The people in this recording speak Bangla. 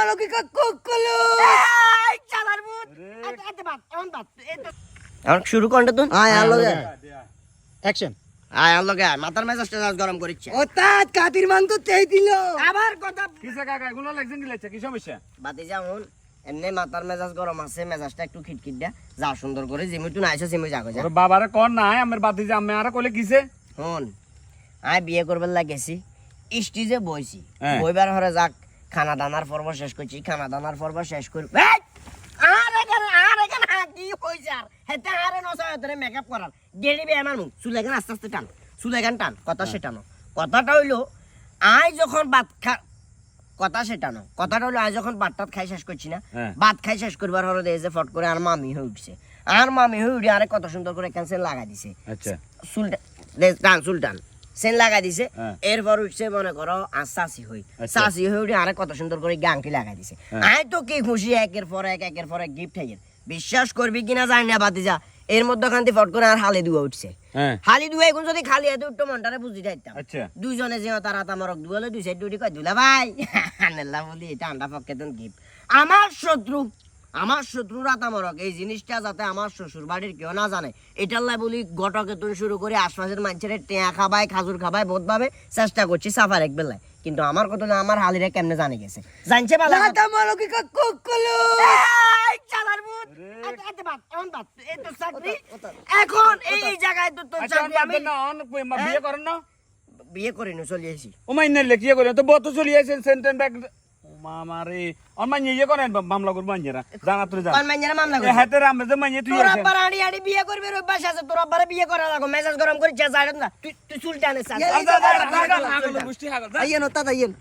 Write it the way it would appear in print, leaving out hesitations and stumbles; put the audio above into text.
লৌকিকা কুকুলু এই চালার ভূত এত বাত এমন বাত এখন শুরু করতে তুই আয় আলোগে অ্যাকশন আয় আলোগে মাথার মেজাজটা গরম করিচ্ছে ওস্তাদ কাতির মাংস তেই দিল আবার কথা কিসে কাকা এগুলো লাগছেন কি লাগছে কি সমস্যা বাতি যেমন এমনি মাথার মেজাজ গরম আছে মেজাজটা একটু খিটখিট দিয়া যা সুন্দর করে জিমি তুই আইসা জিমি যাগো যা ওর বাবারে কোন নাই আমার বাতি যে আমি আর কইলে কিসে হন আয় বিয়ে করবার লাগেছি স্টেজে বইছি হ্যাঁ। বইবার হরে যাক খানা দানার পর্ব শেষ করছি খানা দানার পর্ব শেষ করি আর এখানে কি হইছে আর হেতে আরে নসা হেতে মেকআপ করার গেড়ি বে আমার মুখ চুলে গান আস্তে আস্তে টান চুলে গান টান কথা সেটানো কথাটা হইলো আই যখন ভাত কথা সেটানো কথাটা হলো আজ যখন ভাতটাত খাই শেষ করছি না হ্যাঁ। ভাত খাই শেষ করবার হরে দেখে ফট করে আর মামি হয়ে উঠছে আর মামি হয়ে উঠে আরে কত সুন্দর করে ক্যান্সেল লাগা দিছে আচ্ছা সুলটান সেন লাগা দিছে হ্যাঁ। এরপর উঠছে মনে করো আর সাসি হই আচ্ছা। সাসি হয়ে উঠে আরে কত সুন্দর করে গাংটি লাগা দিছে হ্যাঁ। আই তো কি খুশি একের পর এক গিফট হাইয়ের বিশ্বাস করবি কিনা জানি না বাতিজা এর মধ্যে খান্তি ফট করে আর হালে দুয়া উঠছে হ্যাঁ হালি দুয়া এখন যদি খালি হাতে উঠতো মনটারে বুঝি যাইতাম আচ্ছা দুইজনে যে তারা তামারক দুয়ালে দুই সাইড দুটি কয় দুলা ভাই আনেল্লা বলি এটা আন্ডা পক্ষে তো গিফট আমার শত্রুরা তামারক এই জিনিসটা যাতে আমার শ্বশুর বাড়ির কেউ না জানে এটার লাই বলি গটকে তুই শুরু করে আশপাশের মানুষের টেয়া খাবাই খাজুর খাবাই বোধ ভাবে চেষ্টা করছি সাফার এক বেলায় কিন্তু আমার কথা না আমার হালিরা কেমনে জানে গেছে জানছে বালা দাদা লৌকিকা কুকুলু এই চালার ভূত এত বাত এমন বাত এই তো চাকরি এখন এই জায়গায় তো তোর আচ্ছা চাকরি আমি না অন বিয়ে করেন না বিয়ে করে নি চলে আসি ও মাইনে লেখিয়ে করেন তো বত চলি আছেন সেন্টেন ব্যাগ ও মামা রে অন মাইনে ইয়ে করেন মামলা করব মাইনেরা জানা তুই জান কোন মাইয়ারা মামলা এ করে হাতে রাম যে মাইনে তুই তোর আছেন আব্বার আড়ি আড়ি বিয়ে করবে ওই বাসা আছে তোর আব্বারে বিয়ে করা লাগো মেজাজ গরম করে যা না তুই চুল টানে ইয়ে, বুষ্টি হাগল আইয়েন ওস্তাদ আইয়েন